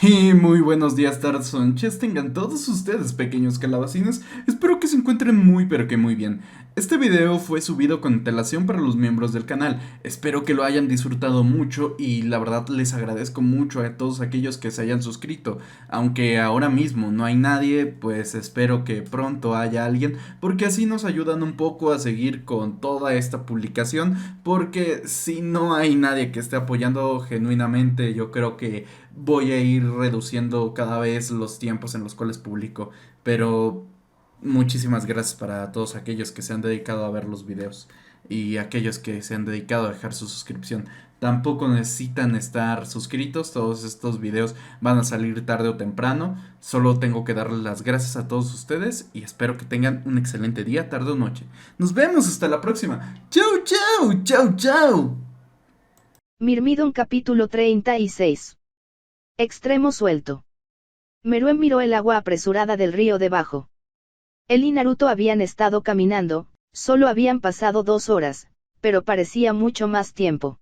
Y muy buenos días, tardes o noches tengan todos ustedes, pequeños calabacines. Espero que se encuentren muy pero que muy bien. Este video fue subido con antelación para los miembros del canal. Espero que lo hayan disfrutado mucho y la verdad les agradezco mucho a todos aquellos que se hayan suscrito. Aunque ahora mismo no hay nadie, pues espero que pronto haya alguien, porque así nos ayudan un poco a seguir con toda esta publicación. Porque si no hay nadie que esté apoyando genuinamente, yo creo que voy a ir reduciendo cada vez los tiempos en los cuales publico. Pero muchísimas gracias para todos aquellos que se han dedicado a ver los videos y aquellos que se han dedicado a dejar su suscripción. Tampoco necesitan estar suscritos, todos estos videos van a salir tarde o temprano. Solo tengo que darles las gracias a todos ustedes y espero que tengan un excelente día, tarde o noche. Nos vemos hasta la próxima. Chau, chau, chau, chau. Mirmidon capítulo 36. Extremo suelto. Meruem miró el agua apresurada del río debajo. Él y Naruto habían estado caminando, solo habían pasado 2 horas, pero parecía mucho más tiempo.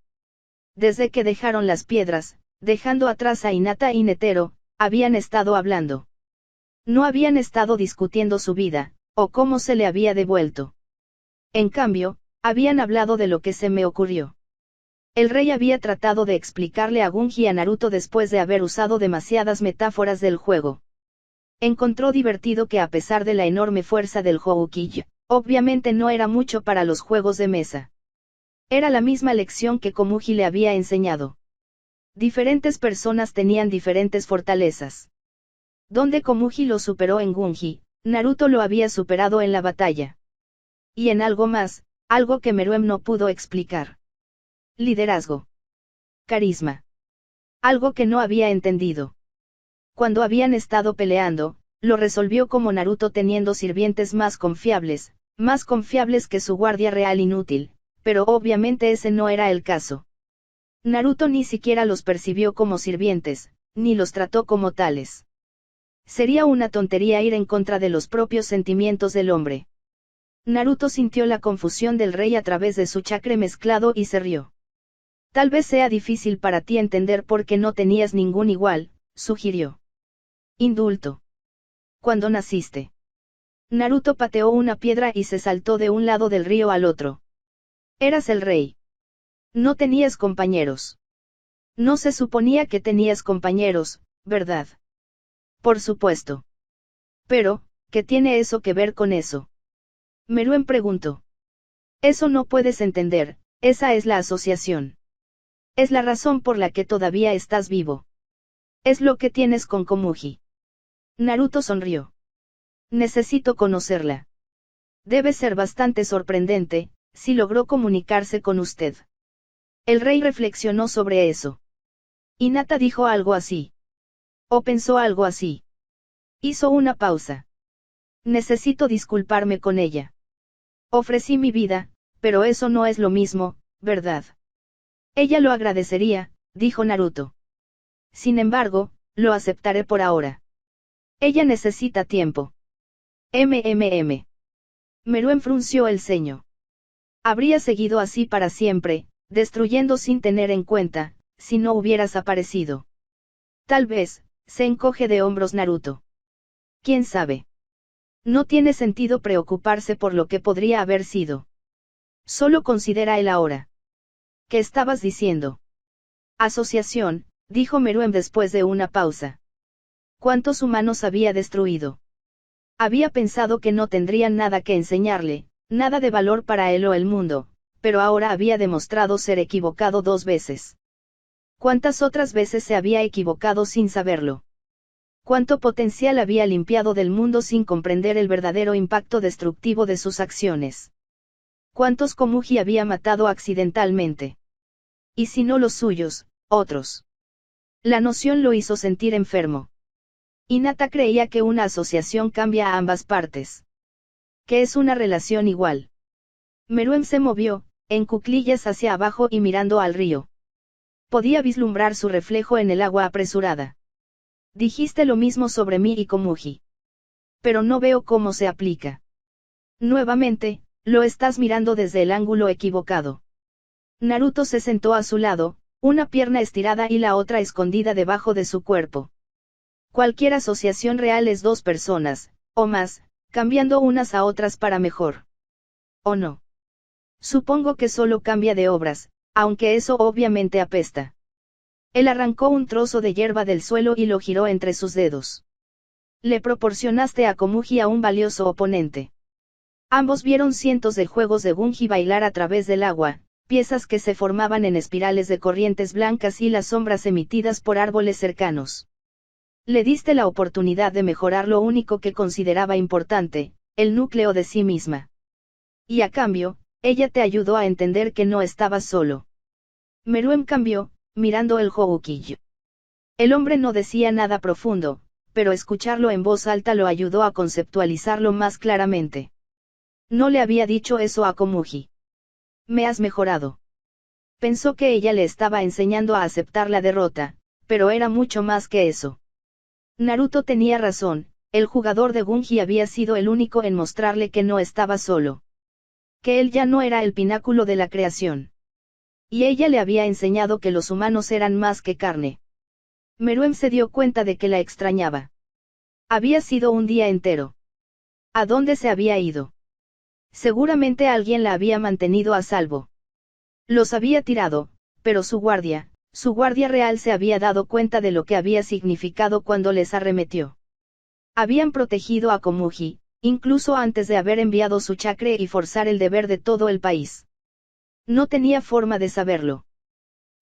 Desde que dejaron las piedras, dejando atrás a Hinata y Netero, habían estado hablando. No habían estado discutiendo su vida, o cómo se le había devuelto. En cambio, habían hablado de lo que se me ocurrió. El rey había tratado de explicarle a Gunji y a Naruto después de haber usado demasiadas metáforas del juego. Encontró divertido que a pesar de la enorme fuerza del Houkill, obviamente no era mucho para los juegos de mesa. Era la misma lección que Komugi le había enseñado. Diferentes personas tenían diferentes fortalezas. Donde Komugi lo superó en Gunji, Naruto lo había superado en la batalla. Y en algo más, algo que Meruem no pudo explicar. Liderazgo. Carisma. Algo que no había entendido. Cuando habían estado peleando, lo resolvió como Naruto teniendo sirvientes más confiables que su guardia real inútil, pero obviamente ese no era el caso. Naruto ni siquiera los percibió como sirvientes, ni los trató como tales. Sería una tontería ir en contra de los propios sentimientos del hombre. Naruto sintió la confusión del rey a través de su chakra mezclado y se rió. Tal vez sea difícil para ti entender por qué no tenías ningún igual, sugirió. Indulto. ¿Cuándo naciste? Naruto pateó una piedra y se saltó de un lado del río al otro. Eras el rey. No tenías compañeros. No se suponía que tenías compañeros, ¿verdad? Por supuesto. Pero, ¿qué tiene eso que ver con eso? Meruem preguntó. Eso no puedes entender, esa es la asociación. Es la razón por la que todavía estás vivo. Es lo que tienes con Komugi. Naruto sonrió. Necesito conocerla. Debe ser bastante sorprendente, si logró comunicarse con usted. El rey reflexionó sobre eso. Hinata dijo algo así. O pensó algo así. Hizo una pausa. Necesito disculparme con ella. Ofrecí mi vida, pero eso no es lo mismo, ¿verdad? Ella lo agradecería, dijo Naruto. Sin embargo, lo aceptaré por ahora. Ella necesita tiempo. MMM. Meruem frunció el ceño. Habría seguido así para siempre, destruyendo sin tener en cuenta, si no hubieras aparecido. Tal vez, se encoge de hombros Naruto. ¿Quién sabe? No tiene sentido preocuparse por lo que podría haber sido. Solo considera el ahora. ¿Qué estabas diciendo? Asociación, dijo Meruem después de una pausa. ¿Cuántos humanos había destruido? Había pensado que no tendrían nada que enseñarle, nada de valor para él o el mundo, pero ahora había demostrado ser equivocado 2 veces. ¿Cuántas otras veces se había equivocado sin saberlo? ¿Cuánto potencial había limpiado del mundo sin comprender el verdadero impacto destructivo de sus acciones? ¿Cuántos Komugi había matado accidentalmente? Y si no los suyos, otros. La noción lo hizo sentir enfermo. Hinata creía que una asociación cambia a ambas partes. Que es una relación igual. Meruem se movió, en cuclillas hacia abajo y mirando al río. Podía vislumbrar su reflejo en el agua apresurada. Dijiste lo mismo sobre mí y Komugi. Pero no veo cómo se aplica. Nuevamente, lo estás mirando desde el ángulo equivocado. Naruto se sentó a su lado, una pierna estirada y la otra escondida debajo de su cuerpo. Cualquier asociación real es dos personas, o más, cambiando unas a otras para mejor. ¿O no? Supongo que solo cambia de obras, aunque eso obviamente apesta. Él arrancó un trozo de hierba del suelo y lo giró entre sus dedos. Le proporcionaste a Komugi a un valioso oponente. Ambos vieron cientos de juegos de Gungi bailar a través del agua, piezas que se formaban en espirales de corrientes blancas y las sombras emitidas por árboles cercanos. Le diste la oportunidad de mejorar lo único que consideraba importante, el núcleo de sí misma. Y a cambio, ella te ayudó a entender que no estabas solo. Meruem cambió, mirando el Houkiyu. El hombre no decía nada profundo, pero escucharlo en voz alta lo ayudó a conceptualizarlo más claramente. No le había dicho eso a Komugi. Me has mejorado. Pensó que ella le estaba enseñando a aceptar la derrota, pero era mucho más que eso. Naruto tenía razón, el jugador de Gungi había sido el único en mostrarle que no estaba solo. Que él ya no era el pináculo de la creación. Y ella le había enseñado que los humanos eran más que carne. Meruem se dio cuenta de que la extrañaba. Había sido un día entero. ¿A dónde se había ido? Seguramente alguien la había mantenido a salvo. Los había tirado, pero su guardia real se había dado cuenta de lo que había significado cuando les arremetió. Habían protegido a Komugi, incluso antes de haber enviado su chakra y forzar el deber de todo el país. No tenía forma de saberlo.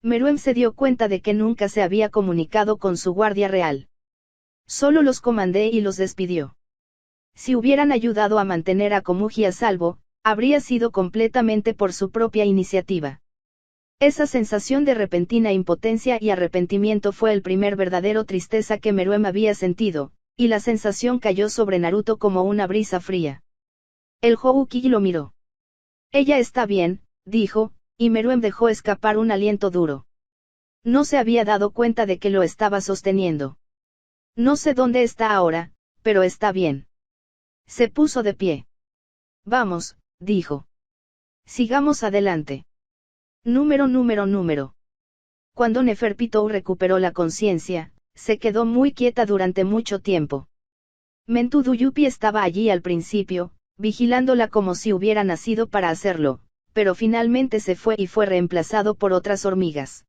Meruem se dio cuenta de que nunca se había comunicado con su guardia real. Solo los comandé y los despidió. Si hubieran ayudado a mantener a Komugi a salvo, habría sido completamente por su propia iniciativa. Esa sensación de repentina impotencia y arrepentimiento fue el primer verdadero tristeza que Meruem había sentido, y la sensación cayó sobre Naruto como una brisa fría. El Houki lo miró. Ella está bien, dijo, y Meruem dejó escapar un aliento duro. No se había dado cuenta de que lo estaba sosteniendo. No sé dónde está ahora, pero está bien. Se puso de pie. Vamos, dijo. Sigamos adelante. Número. Cuando Neferpitou recuperó la conciencia, se quedó muy quieta durante mucho tiempo. Mentudu Yupi estaba allí al principio, vigilándola como si hubiera nacido para hacerlo, pero finalmente se fue y fue reemplazado por otras hormigas.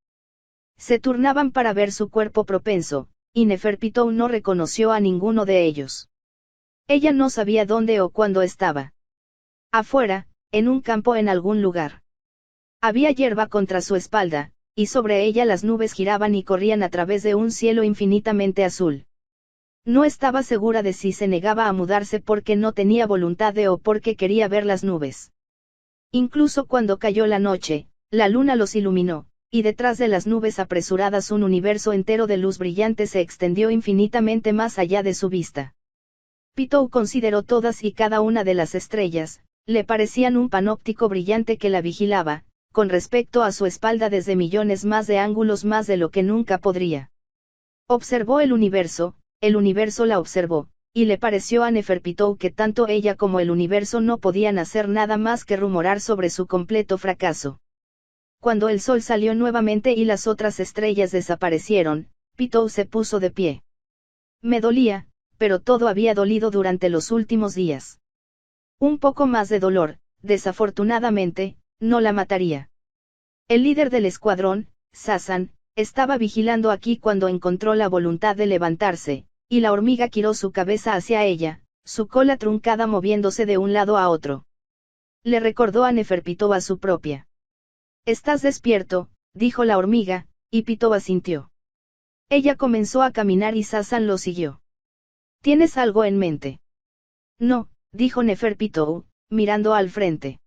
Se turnaban para ver su cuerpo propenso, y Neferpitou no reconoció a ninguno de ellos. Ella no sabía dónde o cuándo estaba. Afuera, en un campo en algún lugar. Había hierba contra su espalda, y sobre ella las nubes giraban y corrían a través de un cielo infinitamente azul. No estaba segura de si se negaba a mudarse porque no tenía voluntad de o porque quería ver las nubes. Incluso cuando cayó la noche, la luna los iluminó, y detrás de las nubes apresuradas un universo entero de luz brillante se extendió infinitamente más allá de su vista. Pitou consideró todas y cada una de las estrellas, le parecían un panóptico brillante que la vigilaba, con respecto a su espalda desde millones más de ángulos más de lo que nunca podría. Observó el universo la observó, y le pareció a Neferpitou que tanto ella como el universo no podían hacer nada más que rumorar sobre su completo fracaso. Cuando el sol salió nuevamente y las otras estrellas desaparecieron, Pitou se puso de pie. Me dolía, pero todo había dolido durante los últimos días. Un poco más de dolor, desafortunadamente, no la mataría. El líder del escuadrón, Sasan, estaba vigilando aquí cuando encontró la voluntad de levantarse, y la hormiga giró su cabeza hacia ella, su cola truncada moviéndose de un lado a otro. Le recordó a Neferpitou a su propia. «Estás despierto», dijo la hormiga, y Pitou asintió. Ella comenzó a caminar y Sasan lo siguió. «¿Tienes algo en mente?» «No», dijo Neferpitou, mirando al frente.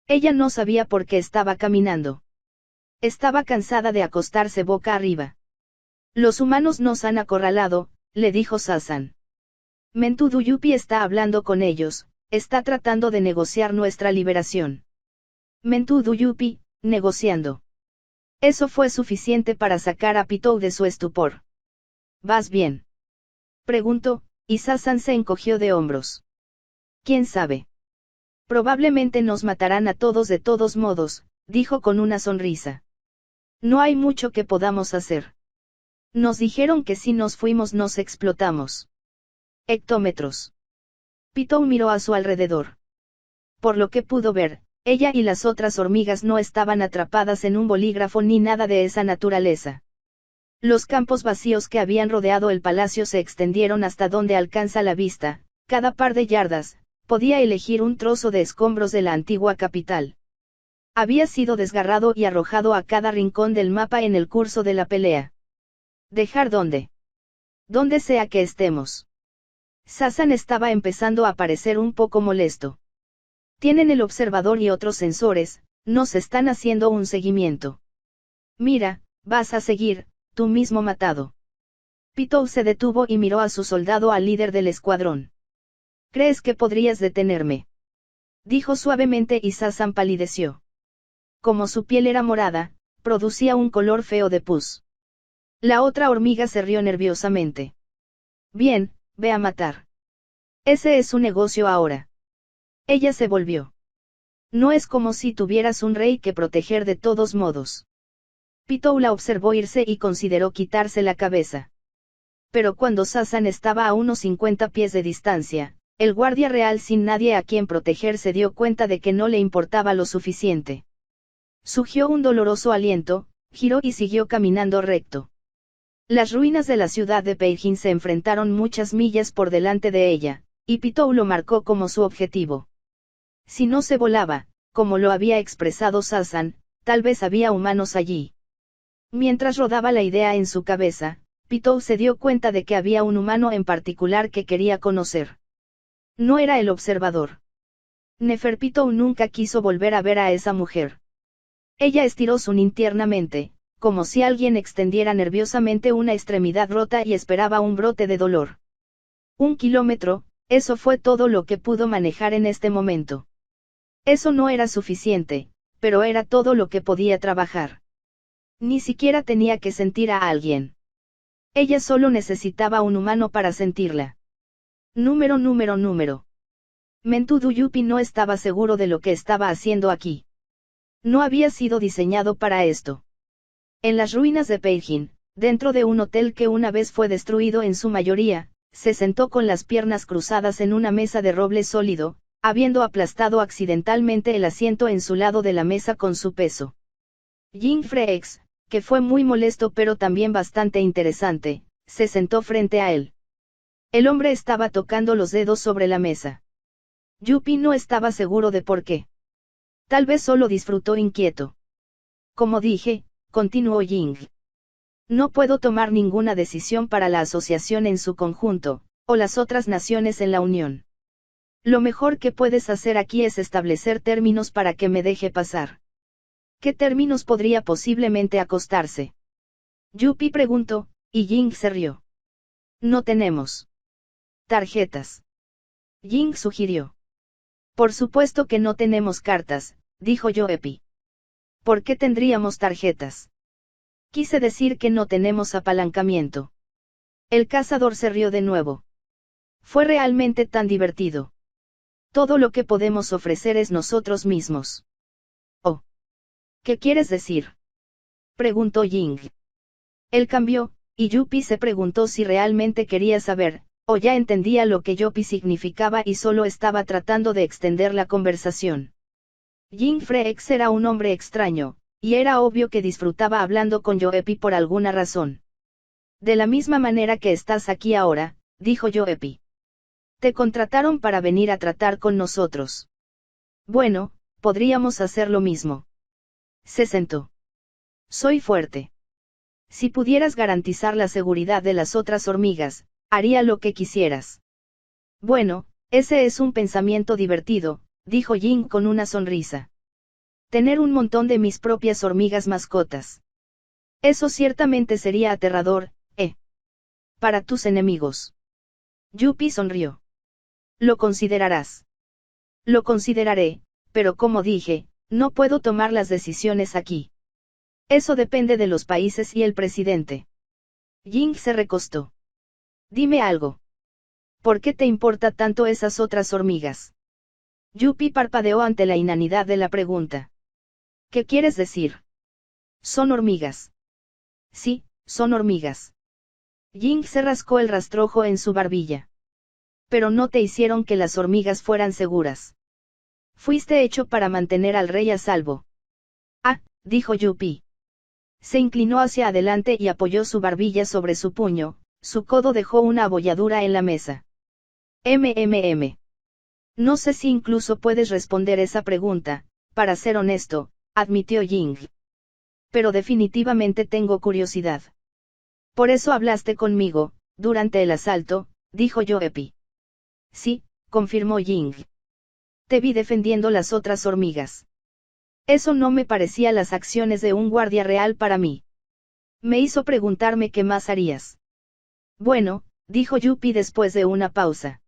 Ella no sabía por qué estaba caminando. Estaba cansada de acostarse boca arriba. «Los humanos nos han acorralado», le dijo Sasan. «Mentudu Yupi está hablando con ellos, está tratando de negociar nuestra liberación». Mentudu Yupi, negociando. Eso fue suficiente para sacar a Pitou de su estupor. «¿Vas bien?», preguntó, y Sasan se encogió de hombros. «¿Quién sabe? Probablemente nos matarán a todos de todos modos», dijo con una sonrisa. «No hay mucho que podamos hacer». Nos dijeron que si nos fuimos nos explotamos. Hectómetros. Pitou miró a su alrededor. Por lo que pudo ver, ella y las otras hormigas no estaban atrapadas en un bolígrafo ni nada de esa naturaleza. Los campos vacíos que habían rodeado el palacio se extendieron hasta donde alcanza la vista, cada par de yardas, podía elegir un trozo de escombros de la antigua capital. Había sido desgarrado y arrojado a cada rincón del mapa en el curso de la pelea. ¿Dejar dónde? Donde sea que estemos. Sazan estaba empezando a parecer un poco molesto. Tienen el observador y otros sensores, nos están haciendo un seguimiento. Mira, vas a seguir, tú mismo matado. Pitou se detuvo y miró a su soldado al líder del escuadrón. ¿Crees que podrías detenerme? Dijo suavemente y Sazan palideció. Como su piel era morada, producía un color feo de pus. La otra hormiga se rió nerviosamente. Bien, ve a matar. Ese es su negocio ahora. Ella se volvió. No es como si tuvieras un rey que proteger de todos modos. Pitou la observó irse y consideró quitarse la cabeza. Pero cuando Sazan estaba a unos 50 pies de distancia, el guardia real sin nadie a quien proteger se dio cuenta de que no le importaba lo suficiente. Surgió un doloroso aliento, giró y siguió caminando recto. Las ruinas de la ciudad de Peijin se enfrentaron muchas millas por delante de ella, y Pitou lo marcó como su objetivo. Si no se volaba, como lo había expresado Sazan, tal vez había humanos allí. Mientras rodaba la idea en su cabeza, Pitou se dio cuenta de que había un humano en particular que quería conocer. No era el observador. Neferpitou nunca quiso volver a ver a esa mujer. Ella estiró su nin tiernamente, como si alguien extendiera nerviosamente una extremidad rota y esperaba un brote de dolor. 1 kilómetro, eso fue todo lo que pudo manejar en este momento. Eso no era suficiente, pero era todo lo que podía trabajar. Ni siquiera tenía que sentir a alguien. Ella solo necesitaba un humano para sentirla. Número. Mentudu Yupi no estaba seguro de lo que estaba haciendo aquí. No había sido diseñado para esto. En las ruinas de Peijin, dentro de un hotel que una vez fue destruido en su mayoría, se sentó con las piernas cruzadas en una mesa de roble sólido, habiendo aplastado accidentalmente el asiento en su lado de la mesa con su peso. Jing Frex, que fue muy molesto pero también bastante interesante, se sentó frente a él. El hombre estaba tocando los dedos sobre la mesa. Yupi no estaba seguro de por qué. Tal vez solo disfrutó inquieto. Como dije, continuó Jing. No puedo tomar ninguna decisión para la asociación en su conjunto, o las otras naciones en la Unión. Lo mejor que puedes hacer aquí es establecer términos para que me deje pasar. ¿Qué términos podría posiblemente acostarse? Yupi preguntó, y Jing se rió. No tenemos tarjetas. Jing sugirió. Por supuesto que no tenemos cartas, dijo Yoepi. ¿Por qué tendríamos tarjetas? Quise decir que no tenemos apalancamiento. El cazador se rió de nuevo. Fue realmente tan divertido. Todo lo que podemos ofrecer es nosotros mismos. Oh. ¿Qué quieres decir? Preguntó Jing. Él cambió, y Yupi se preguntó si realmente quería saber, o ya entendía lo que Yopi significaba y solo estaba tratando de extender la conversación. Jing Frex era un hombre extraño, y era obvio que disfrutaba hablando con Yoepi por alguna razón. De la misma manera que estás aquí ahora, dijo Yoepi. Te contrataron para venir a tratar con nosotros. Bueno, podríamos hacer lo mismo. Se sentó. Soy fuerte. Si pudieras garantizar la seguridad de las otras hormigas, haría lo que quisieras. Bueno, ese es un pensamiento divertido, dijo Jing con una sonrisa. Tener un montón de mis propias hormigas mascotas. Eso ciertamente sería aterrador, ¿eh? Para tus enemigos. Yupi sonrió. Lo considerarás. Lo consideraré, pero como dije, no puedo tomar las decisiones aquí. Eso depende de los países y el presidente. Jing se recostó. Dime algo. ¿Por qué te importa tanto esas otras hormigas? Yupi parpadeó ante la inanidad de la pregunta. ¿Qué quieres decir? Son hormigas. Sí, son hormigas. Ying se rascó el rastrojo en su barbilla. Pero no te hicieron que las hormigas fueran seguras. Fuiste hecho para mantener al rey a salvo. Ah, dijo Yupi. Se inclinó hacia adelante y apoyó su barbilla sobre su puño, su codo dejó una abolladura en la mesa. No sé si incluso puedes responder esa pregunta, para ser honesto, admitió Ying. Pero definitivamente tengo curiosidad. Por eso hablaste conmigo, durante el asalto, dijo Yoepi. Sí, confirmó Ying. Te vi defendiendo las otras hormigas. Eso no me parecía las acciones de un guardia real para mí. Me hizo preguntarme qué más harías. Bueno, dijo Yupi después de una pausa.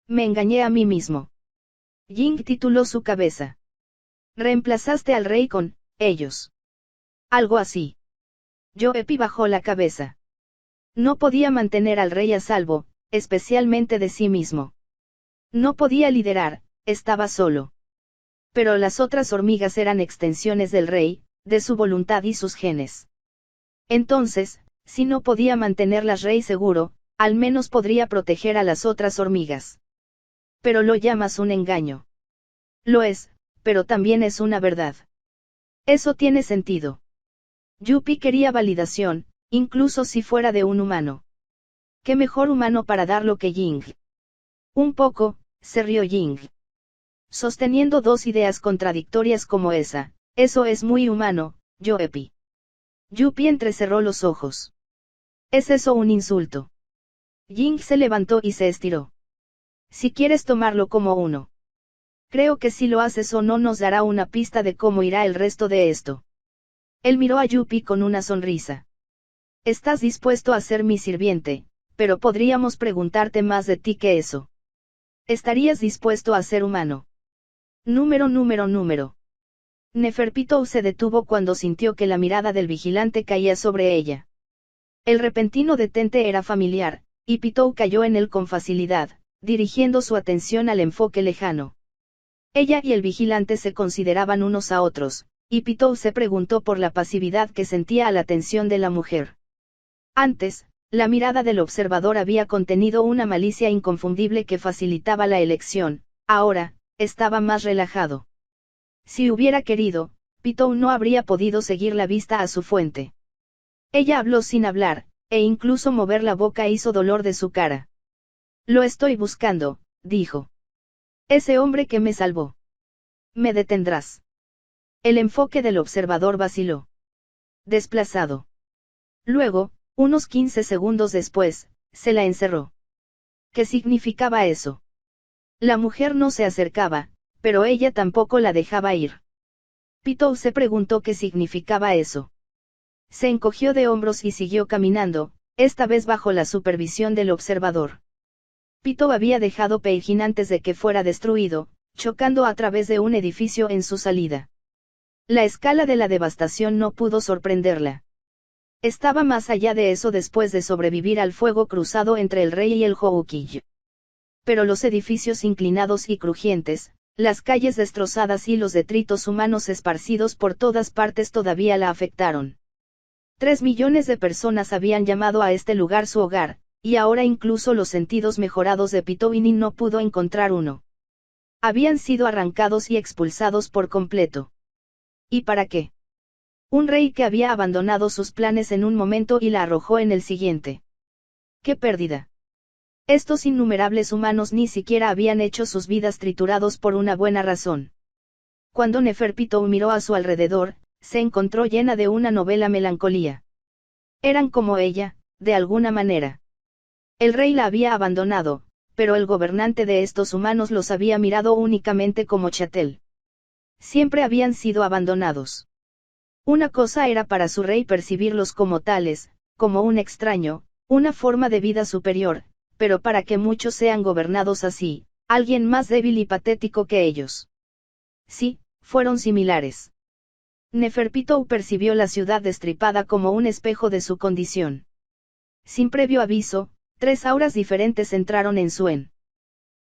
Me engañé a mí mismo. Ying tituló su cabeza. Reemplazaste al rey con ellos. Algo así. Yoepi bajó la cabeza. No podía mantener al rey a salvo, especialmente de sí mismo. No podía liderar, estaba solo. Pero las otras hormigas eran extensiones del rey, de su voluntad y sus genes. Entonces, si no podía mantenerlas rey seguro, al menos podría proteger a las otras hormigas. Pero lo llamas un engaño. Lo es, pero también es una verdad. Eso tiene sentido. Yupi quería validación, incluso si fuera de un humano. ¿Qué mejor humano para darlo que Ying? Un poco, se rió Ying. Sosteniendo dos ideas contradictorias como esa, eso es muy humano, Yoepi. Yupi entrecerró los ojos. ¿Es eso un insulto? Ying se levantó y se estiró. Si quieres tomarlo como uno. Creo que si lo haces o no nos dará una pista de cómo irá el resto de esto. Él miró a Yupi con una sonrisa. Estás dispuesto a ser mi sirviente, pero podríamos preguntarte más de ti que eso. ¿Estarías dispuesto a ser humano? Número. Neferpitou se detuvo cuando sintió que la mirada del vigilante caía sobre ella. El repentino detente era familiar, y Pitou cayó en él con facilidad, dirigiendo su atención al enfoque lejano. Ella y el vigilante se consideraban unos a otros, y Pitou se preguntó por la pasividad que sentía a la atención de la mujer. Antes, la mirada del observador había contenido una malicia inconfundible que facilitaba la elección, ahora, estaba más relajado. Si hubiera querido, Pitou no habría podido seguir la vista a su fuente. Ella habló sin hablar, e incluso mover la boca hizo dolor de su cara. Lo estoy buscando, dijo. Ese hombre que me salvó. Me detendrás. El enfoque del observador vaciló. Desplazado. Luego, unos 15 segundos después, se la encerró. ¿Qué significaba eso? La mujer no se acercaba, pero ella tampoco la dejaba ir. Pitou se preguntó qué significaba eso. Se encogió de hombros y siguió caminando, esta vez bajo la supervisión del observador. Pitou había dejado Peijin antes de que fuera destruido, chocando a través de un edificio en su salida. La escala de la devastación no pudo sorprenderla. Estaba más allá de eso después de sobrevivir al fuego cruzado entre el rey y el Houqiu. Pero los edificios inclinados y crujientes, las calles destrozadas y los detritos humanos esparcidos por todas partes todavía la afectaron. 3 millones de personas habían llamado a este lugar su hogar, y ahora incluso los sentidos mejorados de Pitouinin no pudo encontrar uno. Habían sido arrancados y expulsados por completo. ¿Y para qué? Un rey que había abandonado sus planes en un momento y la arrojó en el siguiente. ¡Qué pérdida! Estos innumerables humanos ni siquiera habían hecho sus vidas triturados por una buena razón. Cuando Neferpitou miró a su alrededor, se encontró llena de una novela melancolía. Eran como ella, de alguna manera. El rey la había abandonado, pero el gobernante de estos humanos los había mirado únicamente como chattel. Siempre habían sido abandonados. Una cosa era para su rey percibirlos como tales, como un extraño, una forma de vida superior, pero para que muchos sean gobernados así, alguien más débil y patético que ellos. Sí, fueron similares. Neferpitou percibió la ciudad destripada como un espejo de su condición. Sin previo aviso, 3 auras diferentes entraron en su en.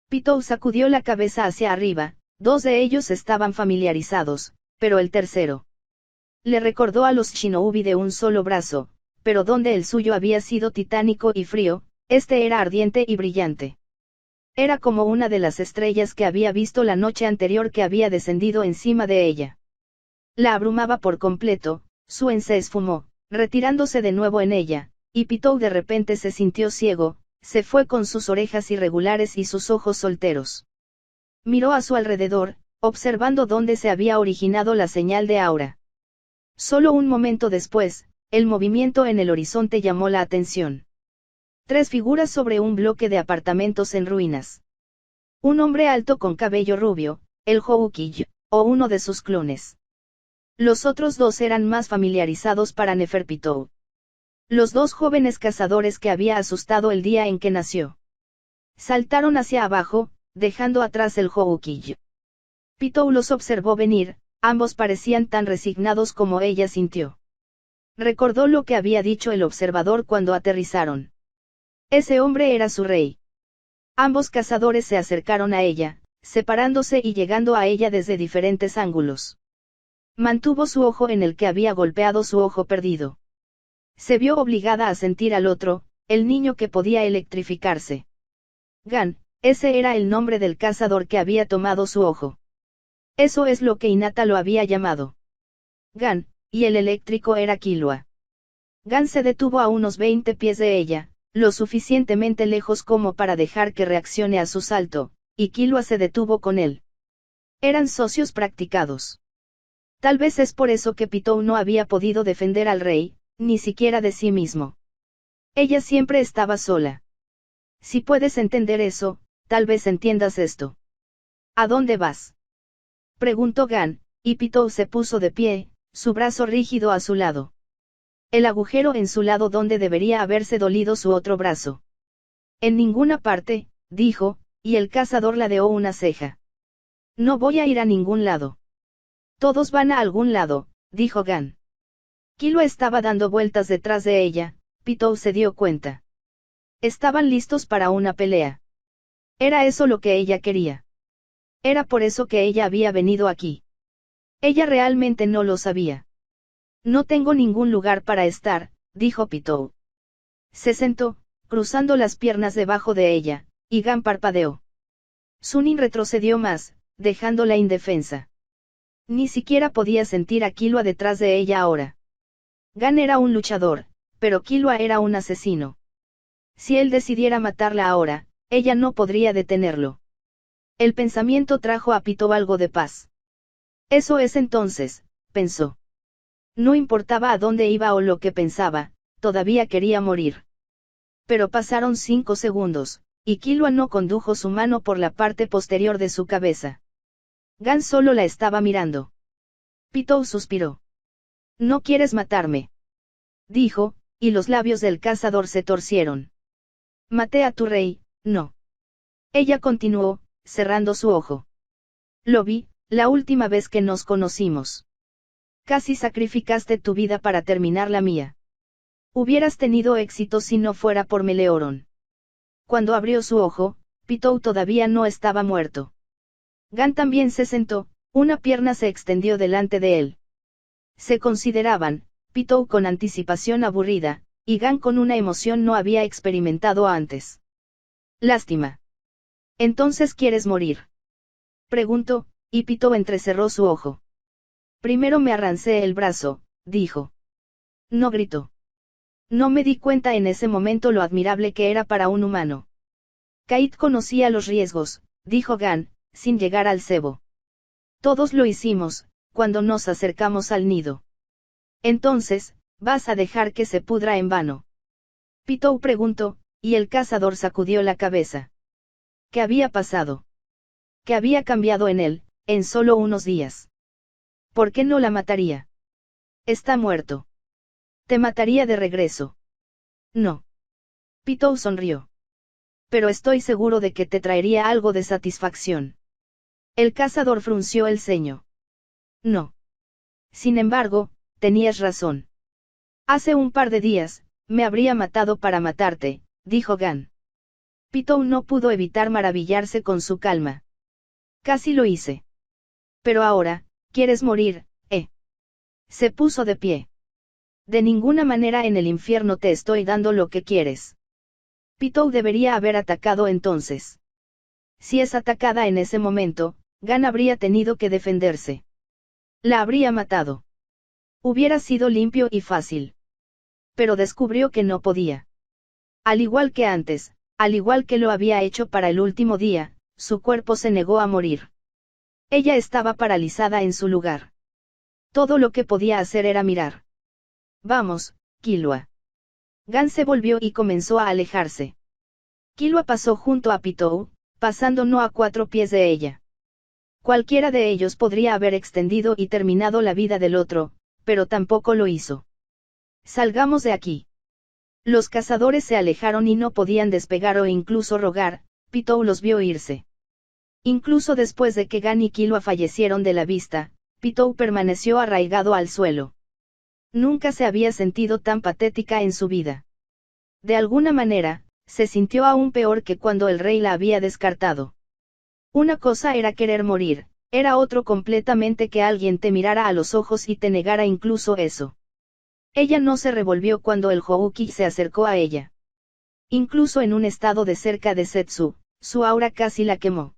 Pitou sacudió la cabeza hacia arriba, 2 de ellos estaban familiarizados, pero el tercero. Le recordó a los shinobi de un solo brazo, pero donde el suyo había sido titánico y frío, este era ardiente y brillante. Era como una de las estrellas que había visto la noche anterior que había descendido encima de ella. La abrumaba por completo, Suen se esfumó, retirándose de nuevo en ella, y Pitou de repente se sintió ciego, se fue con sus orejas irregulares y sus ojos solteros. Miró a su alrededor, observando dónde se había originado la señal de aura. Solo un momento después, el movimiento en el horizonte llamó la atención. 3 figuras sobre un bloque de apartamentos en ruinas. Un hombre alto con cabello rubio, el Houkill, o uno de sus clones. Los otros 2 eran más familiarizados para Neferpitou. Los 2 jóvenes cazadores que había asustado el día en que nació. Saltaron hacia abajo, dejando atrás el Houkill. Pitou los observó venir, ambos parecían tan resignados como ella sintió. Recordó lo que había dicho el observador cuando aterrizaron. Ese hombre era su rey. Ambos cazadores se acercaron a ella, separándose y llegando a ella desde diferentes ángulos. Mantuvo su ojo en el que había golpeado su ojo perdido. Se vio obligada a sentir al otro, el niño que podía electrificarse. Gan, ese era el nombre del cazador que había tomado su ojo. Eso es lo que Hinata lo había llamado. Gan, y el eléctrico era Killua. Gan se detuvo a unos 20 pies de ella, lo suficientemente lejos como para dejar que reaccione a su salto, y Killua se detuvo con él. Eran socios practicados. Tal vez es por eso que Pitou no había podido defender al rey, ni siquiera de sí mismo. Ella siempre estaba sola. Si puedes entender eso, tal vez entiendas esto. ¿A dónde vas?, preguntó Gan, y Pitou se puso de pie, su brazo rígido a su lado. El agujero en su lado donde debería haberse dolido su otro brazo. En ninguna parte, dijo, y el cazador ladeó una ceja. No voy a ir a ningún lado. Todos van a algún lado, dijo Gan. Killua estaba dando vueltas detrás de ella, Pitou se dio cuenta. Estaban listos para una pelea. Era eso lo que ella quería. Era por eso que ella había venido aquí. Ella realmente no lo sabía. No tengo ningún lugar para estar, dijo Pitou. Se sentó, cruzando las piernas debajo de ella, y Gan parpadeó. Sunin retrocedió más, dejándola indefensa. Ni siquiera podía sentir a Killua detrás de ella ahora. Gan era un luchador, pero Killua era un asesino. Si él decidiera matarla ahora, ella no podría detenerlo. El pensamiento trajo a Pitou algo de paz. Eso es entonces, pensó. No importaba a dónde iba o lo que pensaba, todavía quería morir. Pero pasaron 5 segundos, y Killua no condujo su mano por la parte posterior de su cabeza. Gan solo la estaba mirando. Pitou suspiró. No quieres matarme, dijo, y los labios del cazador se torcieron. Maté a tu rey, no. Ella continuó, cerrando su ojo. Lo vi, la última vez que nos conocimos. Casi sacrificaste tu vida para terminar la mía. Hubieras tenido éxito si no fuera por Meleoron. Cuando abrió su ojo, Pitou todavía no estaba muerto. Gan también se sentó, una pierna se extendió delante de él. Se consideraban, Pitou con anticipación aburrida, y Gan con una emoción no había experimentado antes. Lástima. ¿Entonces quieres morir?, preguntó, y Pitou entrecerró su ojo. Primero me arrancé el brazo, dijo. No gritó. No me di cuenta en ese momento lo admirable que era para un humano. Kait conocía los riesgos, dijo Gan, sin llegar al cebo. Todos lo hicimos, cuando nos acercamos al nido. Entonces, ¿vas a dejar que se pudra en vano?, Pitou preguntó, y el cazador sacudió la cabeza. ¿Qué había pasado? ¿Qué había cambiado en él, en solo unos días? ¿Por qué no la mataría? Está muerto. Te mataría de regreso. No. Pitou sonrió. Pero estoy seguro de que te traería algo de satisfacción. El cazador frunció el ceño. No. Sin embargo, tenías razón. Hace un par de días, me habría matado para matarte, dijo Gan. Pitou no pudo evitar maravillarse con su calma. Casi lo hice. Pero ahora, ¿quieres morir, eh? Se puso de pie. De ninguna manera en el infierno te estoy dando lo que quieres. Pitou debería haber atacado entonces. Si es atacada en ese momento, Gan habría tenido que defenderse. La habría matado. Hubiera sido limpio y fácil. Pero descubrió que no podía. Al igual que antes, al igual que lo había hecho para el último día, su cuerpo se negó a morir. Ella estaba paralizada en su lugar. Todo lo que podía hacer era mirar. Vamos, Killua. Gan se volvió y comenzó a alejarse. Killua pasó junto a Pitou, pasando no a 4 pies de ella. Cualquiera de ellos podría haber extendido y terminado la vida del otro, pero tampoco lo hizo. Salgamos de aquí. Los cazadores se alejaron y no podían despegar o incluso rogar. Pitou los vio irse. Incluso después de que Gan y Killua fallecieron de la vista, Pitou permaneció arraigado al suelo. Nunca se había sentido tan patética en su vida. De alguna manera, se sintió aún peor que cuando el rey la había descartado. Una cosa era querer morir, era otro completamente que alguien te mirara a los ojos y te negara incluso eso. Ella no se revolvió cuando el Houki se acercó a ella. Incluso en un estado de cerca de Setsu, su aura casi la quemó.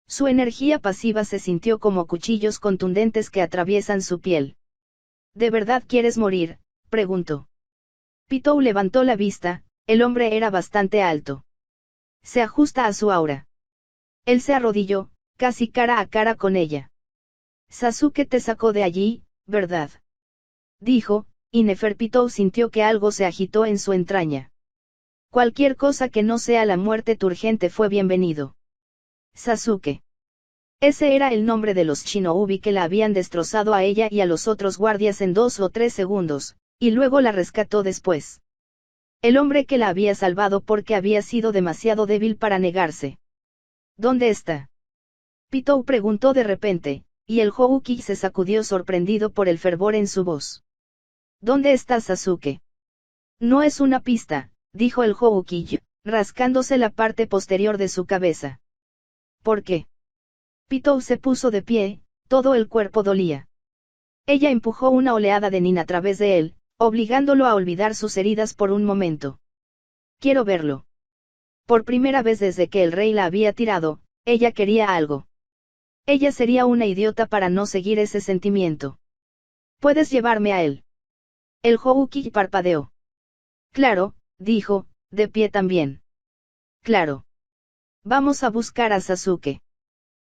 Su energía pasiva se sintió como cuchillos contundentes que atraviesan su piel. ¿De verdad quieres morir?, preguntó. Pitou levantó la vista, el hombre era bastante alto. Se ajusta a su aura. Él se arrodilló, casi cara a cara con ella. Sasuke te sacó de allí, ¿verdad?, dijo, y Neferpitou sintió que algo se agitó en su entraña. Cualquier cosa que no sea la muerte turgente fue bienvenido. Sasuke. Ese era el nombre de los shinobi que la habían destrozado a ella y a los otros guardias en 2 o 3 segundos, y luego la rescató después. El hombre que la había salvado porque había sido demasiado débil para negarse. ¿Dónde está?, Pitou preguntó de repente, y el Houki se sacudió sorprendido por el fervor en su voz. ¿Dónde está Sasuke? No es una pista, dijo el Houki, rascándose la parte posterior de su cabeza. ¿Por qué? Pitou se puso de pie, todo el cuerpo dolía. Ella empujó una oleada de nin a través de él, obligándolo a olvidar sus heridas por un momento. Quiero verlo. Por primera vez desde que el rey la había tirado, ella quería algo. Ella sería una idiota para no seguir ese sentimiento. ¿Puedes llevarme a él? El Houki parpadeó. Claro, dijo, de pie también. Claro. Vamos a buscar a Sasuke.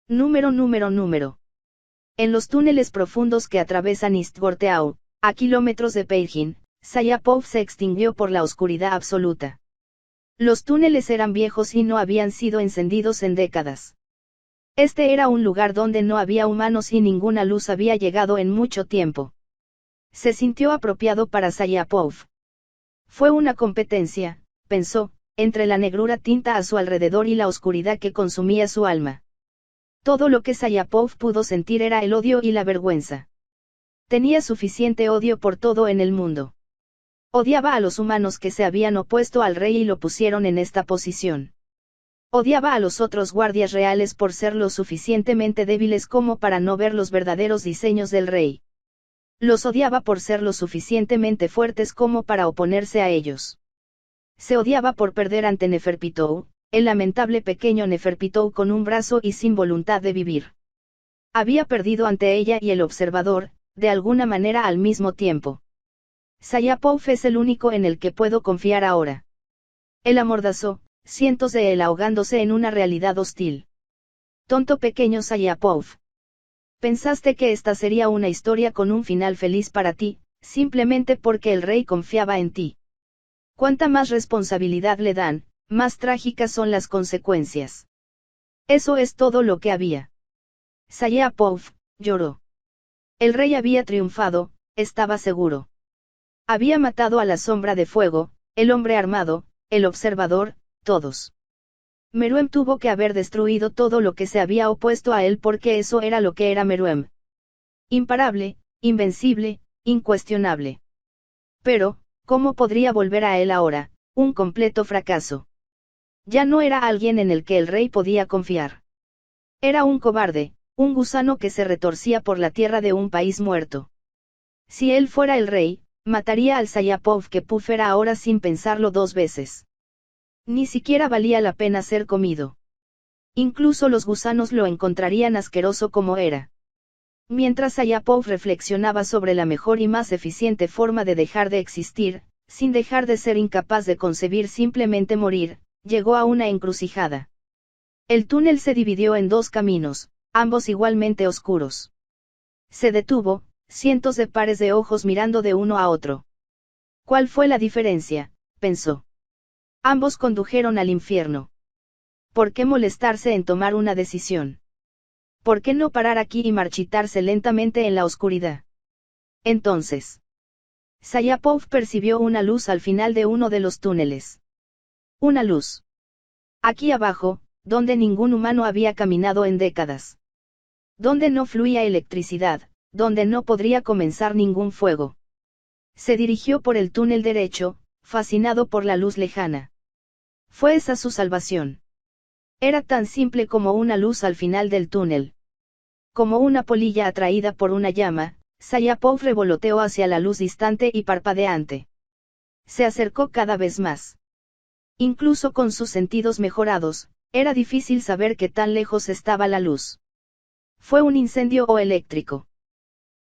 Número. En los túneles profundos que atravesan Istgorteau, a kilómetros de Peijin, Sayapov se extinguió por la oscuridad absoluta. Los túneles eran viejos y no habían sido encendidos en décadas. Este era un lugar donde no había humanos y ninguna luz había llegado en mucho tiempo. Se sintió apropiado para Sayapov. Fue una competencia, pensó, entre la negrura tinta a su alrededor y la oscuridad que consumía su alma. Todo lo que Sayapov pudo sentir era el odio y la vergüenza. Tenía suficiente odio por todo en el mundo. Odiaba a los humanos que se habían opuesto al rey y lo pusieron en esta posición. Odiaba a los otros guardias reales por ser lo suficientemente débiles como para no ver los verdaderos diseños del rey. Los odiaba por ser lo suficientemente fuertes como para oponerse a ellos. Se odiaba por perder ante Neferpitou, el lamentable pequeño Neferpitou con un brazo y sin voluntad de vivir. Había perdido ante ella y el observador, de alguna manera al mismo tiempo. Sayapov es el único en el que puedo confiar ahora. Él amordazó, cientos de él ahogándose en una realidad hostil. Tonto pequeño Sayapov. Pensaste que esta sería una historia con un final feliz para ti, simplemente porque el rey confiaba en ti. Cuanta más responsabilidad le dan, más trágicas son las consecuencias. Eso es todo lo que había. Sayapov lloró. El rey había triunfado, estaba seguro. Había matado a la sombra de fuego, el hombre armado, el observador, todos. Meruem tuvo que haber destruido todo lo que se había opuesto a él porque eso era lo que era Meruem. Imparable, invencible, incuestionable. Pero, ¿cómo podría volver a él ahora, un completo fracaso? Ya no era alguien en el que el rey podía confiar. Era un cobarde, un gusano que se retorcía por la tierra de un país muerto. Si él fuera el rey, mataría al Sayapov que Puff era ahora sin pensarlo dos veces. Ni siquiera valía la pena ser comido. Incluso los gusanos lo encontrarían asqueroso como era. Mientras Sayapov reflexionaba sobre la mejor y más eficiente forma de dejar de existir, sin dejar de ser incapaz de concebir simplemente morir, llegó a una encrucijada. El túnel se dividió en dos caminos, ambos igualmente oscuros. Se detuvo, cientos de pares de ojos mirando de uno a otro. ¿Cuál fue la diferencia?, pensó. Ambos condujeron al infierno. ¿Por qué molestarse en tomar una decisión? ¿Por qué no parar aquí y marchitarse lentamente en la oscuridad? Entonces, Sayapov percibió una luz al final de uno de los túneles. Una luz. Aquí abajo, donde ningún humano había caminado en décadas. Donde no fluía electricidad, donde no podría comenzar ningún fuego. Se dirigió por el túnel derecho, fascinado por la luz lejana. Fue esa su salvación. Era tan simple como una luz al final del túnel. Como una polilla atraída por una llama, Sayapov revoloteó hacia la luz distante y parpadeante. Se acercó cada vez más. Incluso con sus sentidos mejorados, era difícil saber qué tan lejos estaba la luz. ¿Fue un incendio o eléctrico?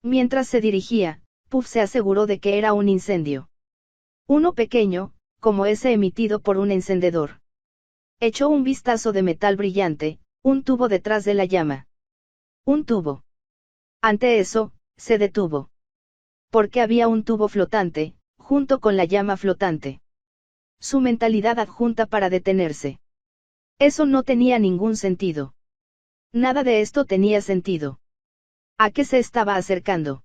Mientras se dirigía, Puff se aseguró de que era un incendio. Uno pequeño, como ese emitido por un encendedor. Echó un vistazo de metal brillante, un tubo detrás de la llama. Un tubo. Ante eso, se detuvo. Porque había un tubo flotante, junto con la llama flotante. Su mentalidad adjunta para detenerse. Eso no tenía ningún sentido. Nada de esto tenía sentido. ¿A qué se estaba acercando?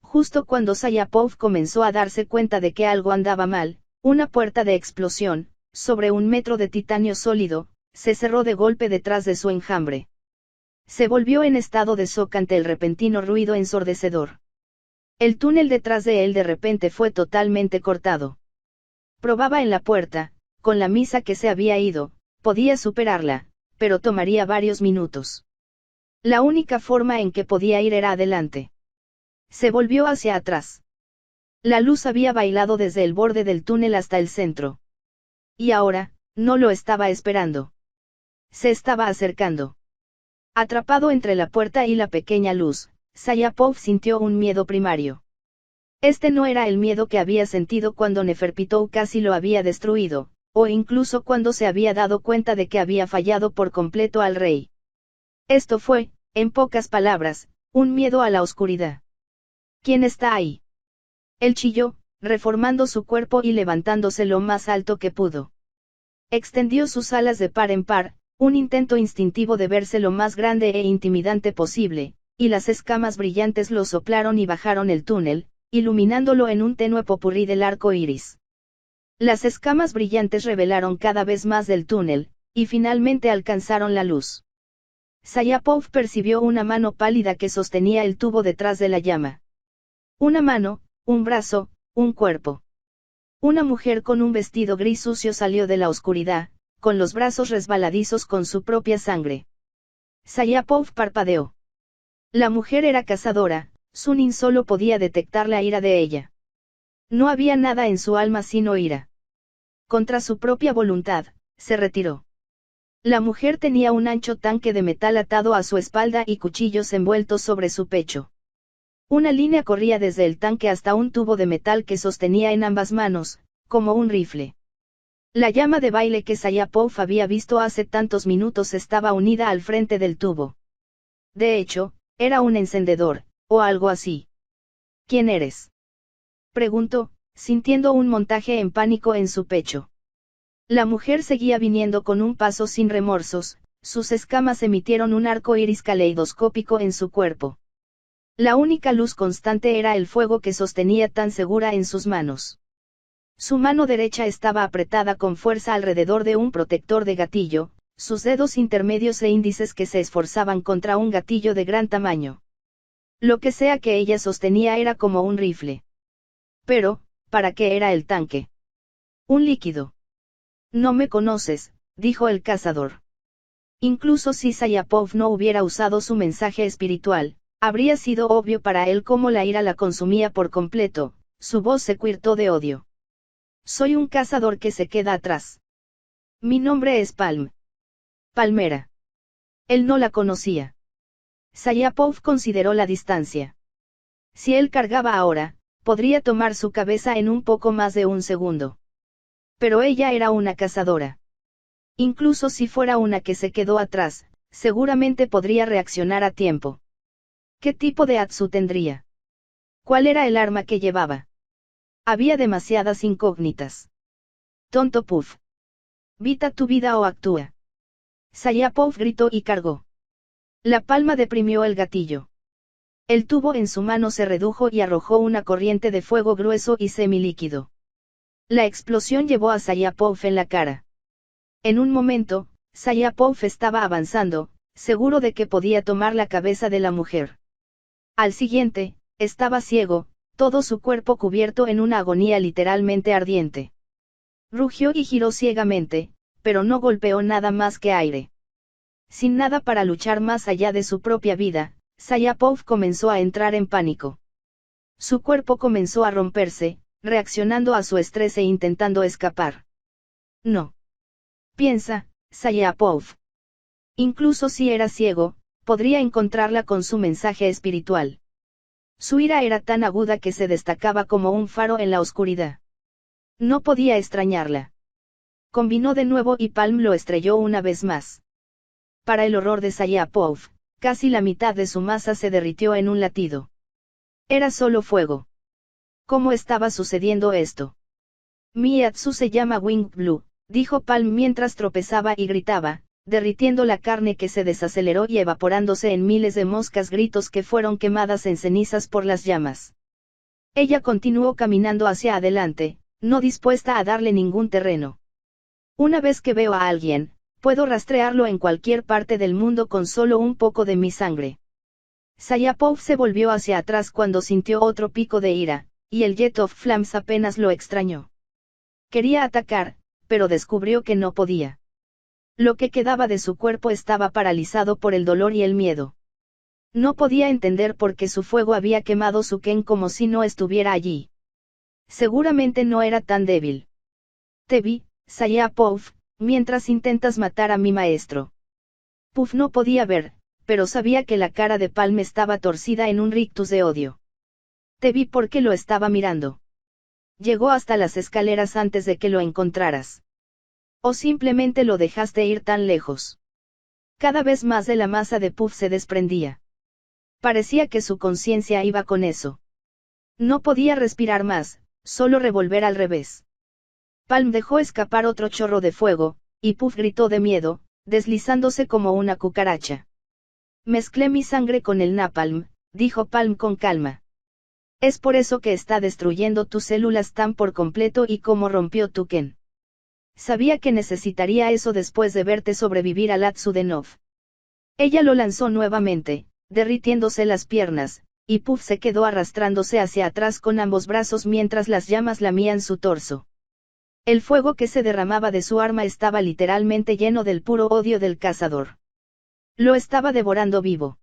Justo cuando Sayapov comenzó a darse cuenta de que algo andaba mal, una puerta de explosión, sobre 1 metro de titanio sólido, se cerró de golpe detrás de su enjambre. Se volvió en estado de shock ante el repentino ruido ensordecedor. El túnel detrás de él de repente fue totalmente cortado. Probaba en la puerta, con la misa que se había ido, podía superarla, pero tomaría varios minutos. La única forma en que podía ir era adelante. Se volvió hacia atrás. La luz había bailado desde el borde del túnel hasta el centro. Y ahora, no lo estaba esperando. Se estaba acercando. Atrapado entre la puerta y la pequeña luz, Sayapov sintió un miedo primario. Este no era el miedo que había sentido cuando Neferpitou casi lo había destruido, o incluso cuando se había dado cuenta de que había fallado por completo al rey. Esto fue, en pocas palabras, un miedo a la oscuridad. ¿Quién está ahí? Él chilló, reformando su cuerpo y levantándose lo más alto que pudo. Extendió sus alas de par en par, un intento instintivo de verse lo más grande e intimidante posible, y las escamas brillantes lo soplaron y bajaron el túnel, iluminándolo en un tenue popurrí del arco iris. Las escamas brillantes revelaron cada vez más del túnel, y finalmente alcanzaron la luz. Sayapov percibió una mano pálida que sostenía el tubo detrás de la llama. Una mano, un brazo, un cuerpo. Una mujer con un vestido gris sucio salió de la oscuridad, con los brazos resbaladizos con su propia sangre. Sayapov parpadeó. La mujer era cazadora, Sunin solo podía detectar la ira de ella. No había nada en su alma sino ira. Contra su propia voluntad, se retiró. La mujer tenía un ancho tanque de metal atado a su espalda y cuchillos envueltos sobre su pecho. Una línea corría desde el tanque hasta un tubo de metal que sostenía en ambas manos, como un rifle. La llama de baile que Sayapov había visto hace tantos minutos estaba unida al frente del tubo. De hecho, era un encendedor, o algo así. ¿Quién eres?, preguntó, sintiendo un montaje en pánico en su pecho. La mujer seguía viniendo con un paso sin remorsos, sus escamas emitieron un arco iris caleidoscópico en su cuerpo. La única luz constante era el fuego que sostenía tan segura en sus manos. Su mano derecha estaba apretada con fuerza alrededor de un protector de gatillo, sus dedos intermedios e índices que se esforzaban contra un gatillo de gran tamaño. Lo que sea que ella sostenía era como un rifle. Pero, ¿para qué era el tanque? Un líquido. No me conoces, dijo el cazador. Incluso si Sayapov no hubiera usado su mensaje espiritual, habría sido obvio para él cómo la ira la consumía por completo, su voz se cuirtó de odio. Soy un cazador que se queda atrás. Mi nombre es Palm. Palmera. Él no la conocía. Sayapov consideró la distancia. Si él cargaba ahora, podría tomar su cabeza en un poco más de un segundo. Pero ella era una cazadora. Incluso si fuera una que se quedó atrás, seguramente podría reaccionar a tiempo. ¿Qué tipo de Atsu tendría? ¿Cuál era el arma que llevaba? Había demasiadas incógnitas. Tonto Puff. Vita tu vida o actúa. Sayapov gritó y cargó. La palma deprimió el gatillo. El tubo en su mano se redujo y arrojó una corriente de fuego grueso y semilíquido. La explosión llevó a Sayapov en la cara. En un momento, Sayapov estaba avanzando, seguro de que podía tomar la cabeza de la mujer. Al siguiente, estaba ciego, todo su cuerpo cubierto en una agonía literalmente ardiente. Rugió y giró ciegamente, pero no golpeó nada más que aire. Sin nada para luchar más allá de su propia vida, Sayapov comenzó a entrar en pánico. Su cuerpo comenzó a romperse, reaccionando a su estrés e intentando escapar. No. Piensa, Sayapov. Incluso si era ciego, podría encontrarla con su mensaje espiritual. Su ira era tan aguda que se destacaba como un faro en la oscuridad. No podía extrañarla. Combinó de nuevo y Palm lo estrelló una vez más. Para el horror de Sayapov, casi la mitad de su masa se derritió en un latido. Era solo fuego. ¿Cómo estaba sucediendo esto? Mi Atsu se llama Wing Blue, dijo Palm mientras tropezaba y gritaba, derritiendo la carne que se desaceleró y evaporándose en miles de moscas gritos que fueron quemadas en cenizas por las llamas. Ella continuó caminando hacia adelante, no dispuesta a darle ningún terreno. Una vez que veo a alguien, puedo rastrearlo en cualquier parte del mundo con solo un poco de mi sangre. Sayapov se volvió hacia atrás cuando sintió otro pico de ira, y el Jet of Flames apenas lo extrañó. Quería atacar, pero descubrió que no podía. Lo que quedaba de su cuerpo estaba paralizado por el dolor y el miedo. No podía entender por qué su fuego había quemado su Ken como si no estuviera allí. Seguramente no era tan débil. Te vi, Sayapov, mientras intentas matar a mi maestro. Puff no podía ver, pero sabía que la cara de Palm estaba torcida en un rictus de odio. Te vi porque lo estaba mirando. Llegó hasta las escaleras antes de que lo encontraras. O simplemente lo dejaste ir tan lejos. Cada vez más de la masa de Puff se desprendía. Parecía que su conciencia iba con eso. No podía respirar más, solo revolver al revés. Palm dejó escapar otro chorro de fuego, y Puff gritó de miedo, deslizándose como una cucaracha. Mezclé mi sangre con el napalm, dijo Palm con calma. Es por eso que está destruyendo tus células tan por completo y como rompió tu Ken. Sabía que necesitaría eso después de verte sobrevivir al Atsu de Nov. Ella lo lanzó nuevamente, derritiéndose las piernas, y Puff se quedó arrastrándose hacia atrás con ambos brazos mientras las llamas lamían su torso. El fuego que se derramaba de su arma estaba literalmente lleno del puro odio del cazador. Lo estaba devorando vivo.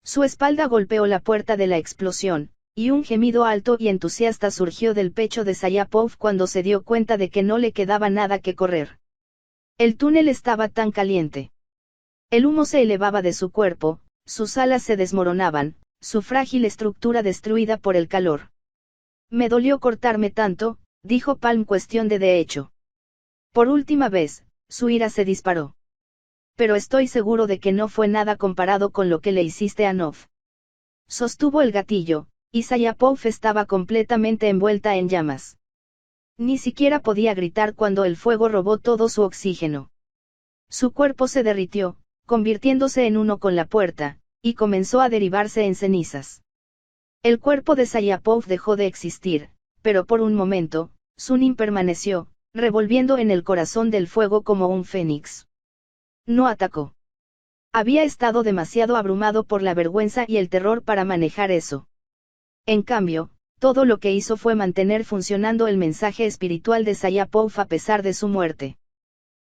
Su espalda golpeó la puerta de la explosión, y un gemido alto y entusiasta surgió del pecho de Sayapov cuando se dio cuenta de que no le quedaba nada que correr. El túnel estaba tan caliente. El humo se elevaba de su cuerpo, sus alas se desmoronaban, su frágil estructura destruida por el calor. Me dolió cortarme tanto, dijo Palm cuestión de hecho. Por última vez, su ira se disparó. Pero estoy seguro de que no fue nada comparado con lo que le hiciste a Nov. Sostuvo el gatillo, y Sayapov estaba completamente envuelta en llamas. Ni siquiera podía gritar cuando el fuego robó todo su oxígeno. Su cuerpo se derritió, convirtiéndose en uno con la puerta, y comenzó a derivarse en cenizas. El cuerpo de Sayapov dejó de existir, pero por un momento, Sunim permaneció, revolviendo en el corazón del fuego como un fénix. No atacó. Había estado demasiado abrumado por la vergüenza y el terror para manejar eso. En cambio, todo lo que hizo fue mantener funcionando el mensaje espiritual de Sayapov a pesar de su muerte.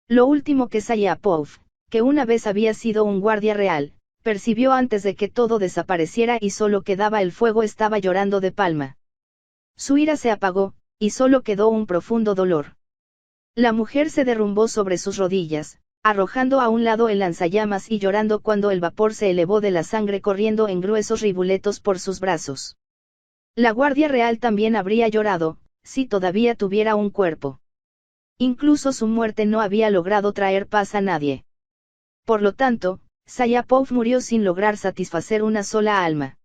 Lo último que Sayapov, que una vez había sido un guardia real, percibió antes de que todo desapareciera y solo quedaba el fuego estaba llorando de palma. Su ira se apagó, y solo quedó un profundo dolor. La mujer se derrumbó sobre sus rodillas, arrojando a un lado el lanzallamas y llorando cuando el vapor se elevó de la sangre corriendo en gruesos rivuletos por sus brazos. La Guardia Real también habría llorado, si todavía tuviera un cuerpo. Incluso su muerte no había logrado traer paz a nadie. Por lo tanto, Sayapov murió sin lograr satisfacer una sola alma.